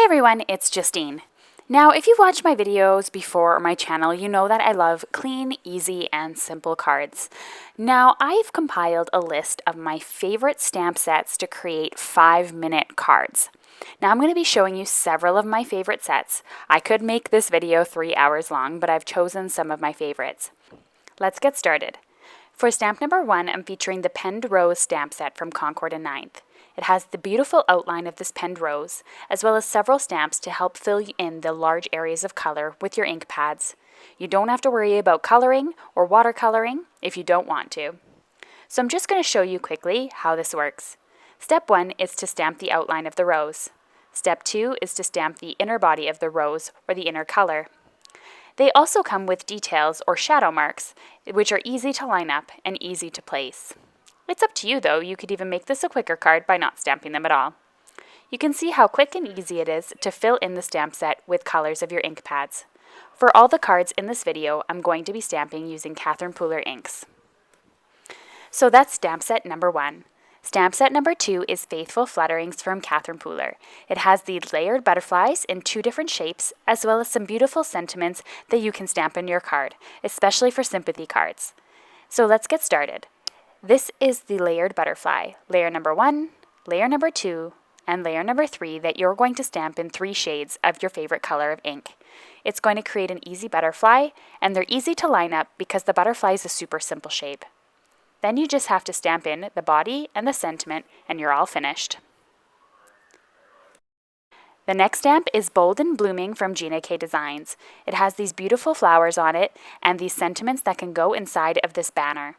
everyone, it's Justine. Now, if you've watched my videos before or my channel, you know that I love clean, easy, and simple cards. Now, I've compiled a list of my favorite stamp sets to create 5-minute cards. Now, I'm going to be showing you several of my favorite sets. I could make this video 3 hours long, but I've chosen some of my favorites. Let's get started. For stamp number 1, I'm featuring the Penned Rose stamp set from Concord and Ninth. It has the beautiful outline of this penned rose, as well as several stamps to help fill in the large areas of color with your ink pads. You don't have to worry about coloring or watercoloring if you don't want to. So I'm just going to show you quickly how this works. Step 1 is to stamp the outline of the rose. Step 2 is to stamp the inner body of the rose or the inner color. They also come with details or shadow marks, which are easy to line up and easy to place. It's up to you though, you could even make this a quicker card by not stamping them at all. You can see how quick and easy it is to fill in the stamp set with colors of your ink pads. For all the cards in this video, I'm going to be stamping using Catherine Pooler inks. So that's stamp set number 1. Stamp set number 2 is Faithful Flutterings from Catherine Pooler. It has these layered butterflies in 2 different shapes, as well as some beautiful sentiments that you can stamp in your card, especially for sympathy cards. So let's get started. This is the layered butterfly, layer number 1, layer number 2, and layer number 3 that you're going to stamp in 3 shades of your favorite color of ink. It's going to create an easy butterfly, and they're easy to line up because the butterfly is a super simple shape. Then you just have to stamp in the body and the sentiment, and you're all finished. The next stamp is Bold and Blooming from Gina K Designs. It has these beautiful flowers on it and these sentiments that can go inside of this banner.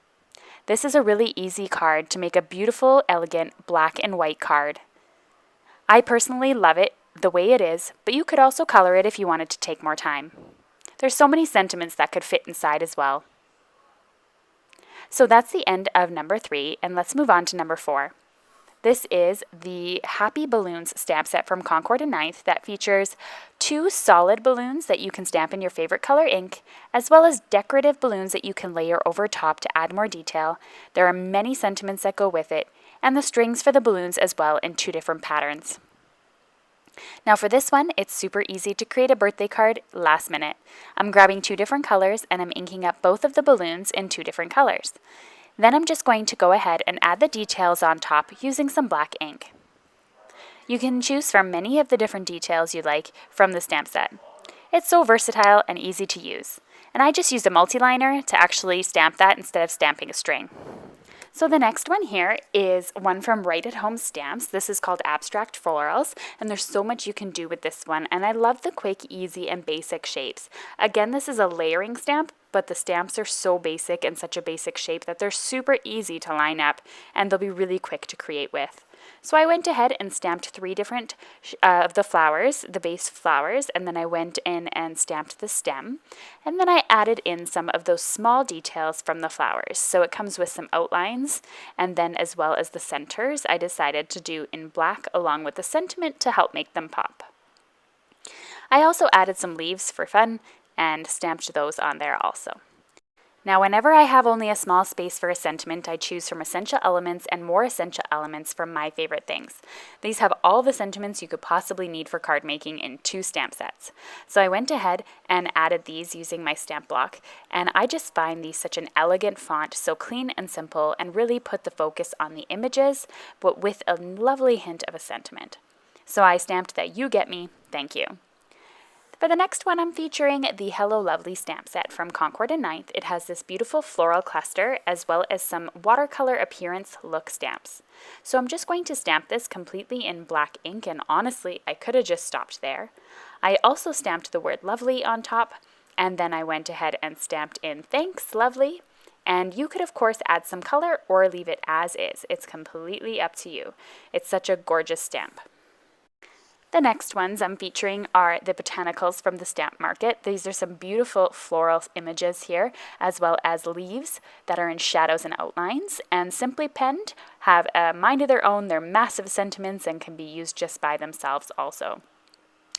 This is a really easy card to make a beautiful, elegant black and white card. I personally love it the way it is, but you could also color it if you wanted to take more time. There's so many sentiments that could fit inside as well. So that's the end of number 3, and let's move on to number 4. This is the Happy Balloons stamp set from Concord and Ninth that features 2 solid balloons that you can stamp in your favorite color ink, as well as decorative balloons that you can layer over top to add more detail. There are many sentiments that go with it, and the strings for the balloons as well in 2 different patterns. Now for this one, it's super easy to create a birthday card last minute. I'm grabbing 2 different colors and I'm inking up both of the balloons in 2 different colors. Then I'm just going to go ahead and add the details on top using some black ink. You can choose from many of the different details you like from the stamp set. It's so versatile and easy to use. And I just used a multi-liner to actually stamp that instead of stamping a string. So the next one here is one from Right at Home Stamps. This is called Abstract Florals, and there's so much you can do with this one, and I love the quick, easy, and basic shapes. Again, this is a layering stamp, but the stamps are so basic and such a basic shape that they're super easy to line up, and they'll be really quick to create with. So I went ahead and stamped 3 different of the flowers, the base flowers, and then I went in and stamped the stem. And then I added in some of those small details from the flowers. So it comes with some outlines, and then as well as the centers, I decided to do in black along with the sentiment to help make them pop. I also added some leaves for fun and stamped those on there also. Now, whenever I have only a small space for a sentiment, I choose from essential elements and more essential elements from my favorite things. These have all the sentiments you could possibly need for card making in 2 stamp sets. So I went ahead and added these using my stamp block, and I just find these such an elegant font, so clean and simple, and really put the focus on the images, but with a lovely hint of a sentiment. So I stamped that "You get me, thank you." For the next one, I'm featuring the Hello Lovely stamp set from Concord and Ninth. It has this beautiful floral cluster as well as some watercolor appearance look stamps. So I'm just going to stamp this completely in black ink, and honestly, I could have just stopped there. I also stamped the word lovely on top, and then I went ahead and stamped in thanks, lovely. And you could, of course, add some color or leave it as is. It's completely up to you. It's such a gorgeous stamp. The next ones I'm featuring are the Botanicals from the Stamp Market. These are some beautiful floral images here, as well as leaves that are in shadows and outlines. And Simply Penned have a mind of their own. They're massive sentiments and can be used just by themselves also.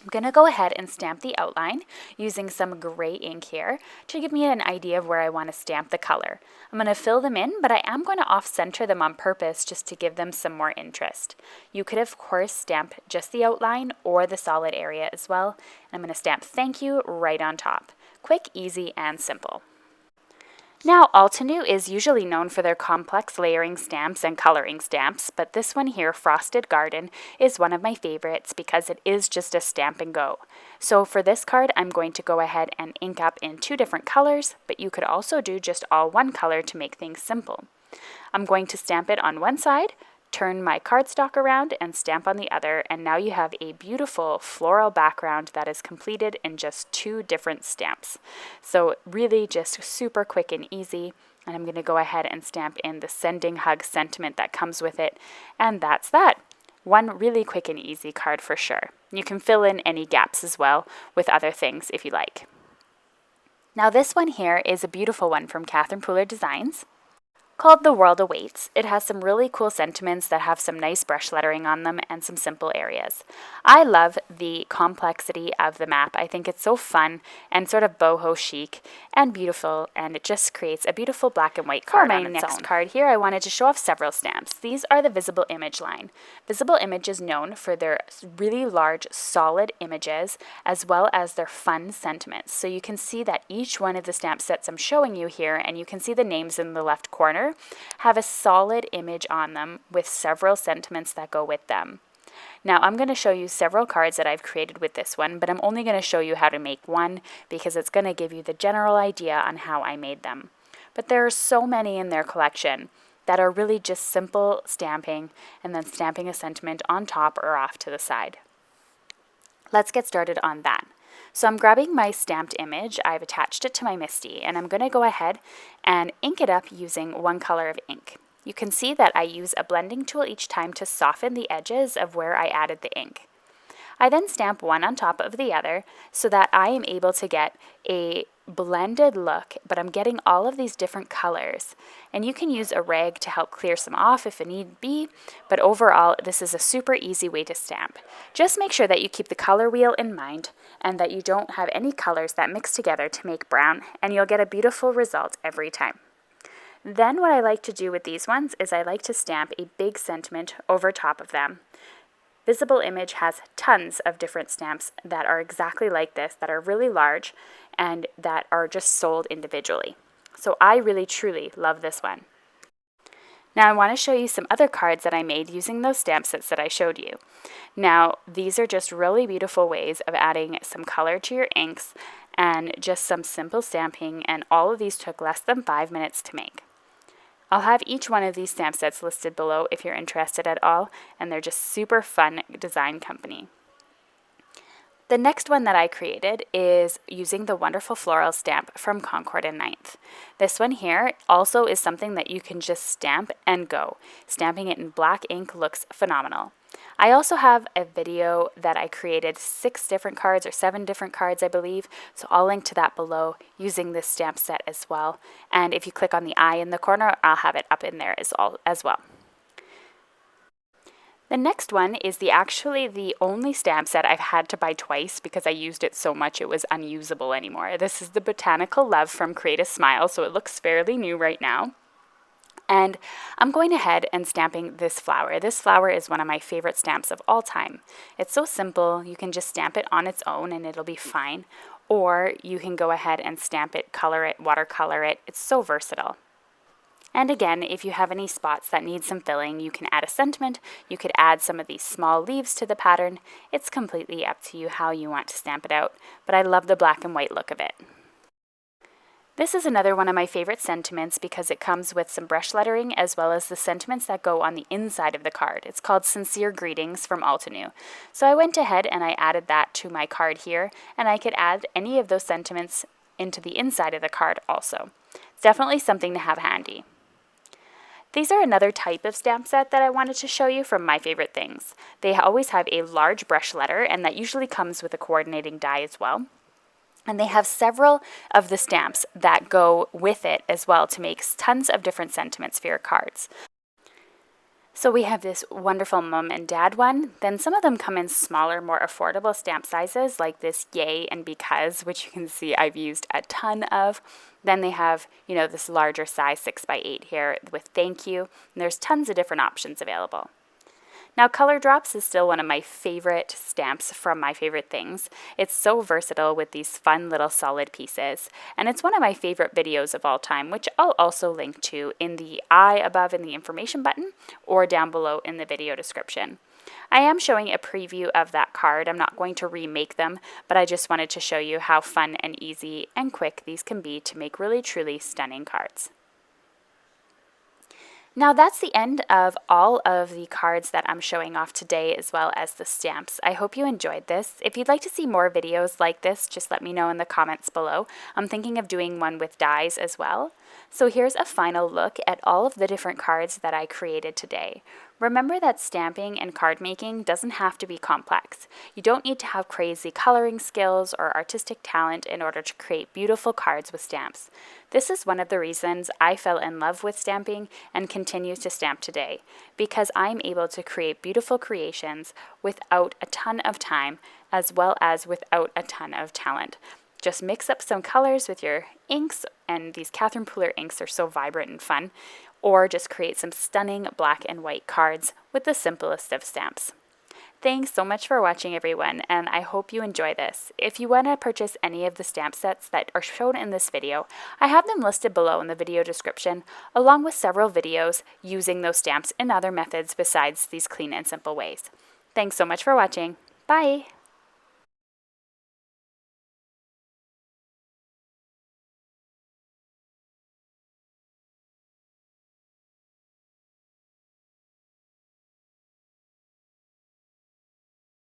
I'm going to go ahead and stamp the outline using some gray ink here to give me an idea of where I want to stamp the color. I'm going to fill them in, but I am going to off-center them on purpose just to give them some more interest. You could, of course, stamp just the outline or the solid area as well. And I'm going to stamp "Thank you" right on top. Quick, easy, and simple. Now, Altenew is usually known for their complex layering stamps and coloring stamps, but this one here, Frosted Garden, is one of my favorites because it is just a stamp and go. So for this card, I'm going to go ahead and ink up in 2 different colors, but you could also do just all one color to make things simple. I'm going to stamp it on one side, turn my cardstock around, and stamp on the other, and now you have a beautiful floral background that is completed in just 2 different stamps. So really just super quick and easy, and I'm going to go ahead and stamp in the sending hug sentiment that comes with it, and that's that. One really quick and easy card for sure. You can fill in any gaps as well with other things if you like. Now this one here is a beautiful one from Catherine Pooler Designs, called The World Awaits. It has some really cool sentiments that have some nice brush lettering on them and some simple areas. I love the complexity of the map. I think it's so fun and sort of boho chic and beautiful, and it just creates a beautiful black and white card on its own. For my next card here, I wanted to show off several stamps. These are the Visible Image line. Visible Image is known for their really large, solid images as well as their fun sentiments. So you can see that each one of the stamp sets I'm showing you here, and you can see the names in the left corner, have a solid image on them with several sentiments that go with them. Now I'm going to show you several cards that I've created with this one, but I'm only going to show you how to make one because it's going to give you the general idea on how I made them. But there are so many in their collection that are really just simple stamping and then stamping a sentiment on top or off to the side. Let's get started on that. So I'm grabbing my stamped image, I've attached it to my MISTI, and I'm going to go ahead and ink it up using one color of ink. You can see that I use a blending tool each time to soften the edges of where I added the ink. I then stamp one on top of the other so that I am able to get a blended look, but I'm getting all of these different colors. And you can use a rag to help clear some off if it need be, but overall this is a super easy way to stamp. Just make sure that you keep the color wheel in mind and that you don't have any colors that mix together to make brown, and you'll get a beautiful result every time. Then what I like to do with these ones is I like to stamp a big sentiment over top of them. Visible Image has tons of different stamps that are exactly like this, that are really large and that are just sold individually. So I really truly love this one. Now I want to show you some other cards that I made using those stamp sets that I showed you. Now these are just really beautiful ways of adding some color to your inks and just some simple stamping, and all of these took less than 5 minutes to make. I'll have each one of these stamp sets listed below if you're interested at all, and they're just super fun design company. The next one that I created is using the wonderful Floral stamp from Concord and Ninth. This one here also is something that you can just stamp and go. Stamping it in black ink looks phenomenal. I also have a video that I created 6 different cards or 7 different cards, I believe, so I'll link to that below using this stamp set as well. And if you click on the eye in the corner, I'll have it up in there as well. The next one is actually the only stamp set I've had to buy twice because I used it so much it was unusable anymore. This is the Botanical Love from Create a Smile, so it looks fairly new right now. And I'm going ahead and stamping this flower. This flower is one of my favorite stamps of all time. It's so simple, you can just stamp it on its own and it'll be fine. Or you can go ahead and stamp it, color it, watercolor it. It's so versatile. And again, if you have any spots that need some filling, you can add a sentiment. You could add some of these small leaves to the pattern. It's completely up to you how you want to stamp it out, but I love the black and white look of it. This is another one of my favorite sentiments because it comes with some brush lettering as well as the sentiments that go on the inside of the card. It's called Sincere Greetings from Altenew. So I went ahead and I added that to my card here, and I could add any of those sentiments into the inside of the card also. It's definitely something to have handy. These are another type of stamp set that I wanted to show you from My Favorite Things. They always have a large brush letter, and that usually comes with a coordinating die as well. And they have several of the stamps that go with it as well to make tons of different sentiments for your cards. So we have this wonderful mom and dad one. Then some of them come in smaller, more affordable stamp sizes like this Yay and Because, which you can see I've used a ton of. Then they have, this larger size 6x8 here with Thank You. And there's tons of different options available. Now, Color Drops is still one of my favorite stamps from My Favorite Things. It's so versatile with these fun little solid pieces, and it's one of my favorite videos of all time, which I'll also link to in the I above in the information button or down below in the video description. I am showing a preview of that card. I'm not going to remake them, but I just wanted to show you how fun and easy and quick these can be to make really truly stunning cards. Now that's the end of all of the cards that I'm showing off today, as well as the stamps. I hope you enjoyed this. If you'd like to see more videos like this, just let me know in the comments below. I'm thinking of doing one with dies as well. So here's a final look at all of the different cards that I created today. Remember that stamping and card making doesn't have to be complex. You don't need to have crazy coloring skills or artistic talent in order to create beautiful cards with stamps. This is one of the reasons I fell in love with stamping and continue to stamp today, because I'm able to create beautiful creations without a ton of time as well as without a ton of talent. Just mix up some colors with your inks, and these Catherine Pooler inks are so vibrant and fun, or just create some stunning black and white cards with the simplest of stamps. Thanks so much for watching, everyone, and I hope you enjoy this. If you want to purchase any of the stamp sets that are shown in this video, I have them listed below in the video description, along with several videos using those stamps in other methods besides these clean and simple ways. Thanks so much for watching. Bye!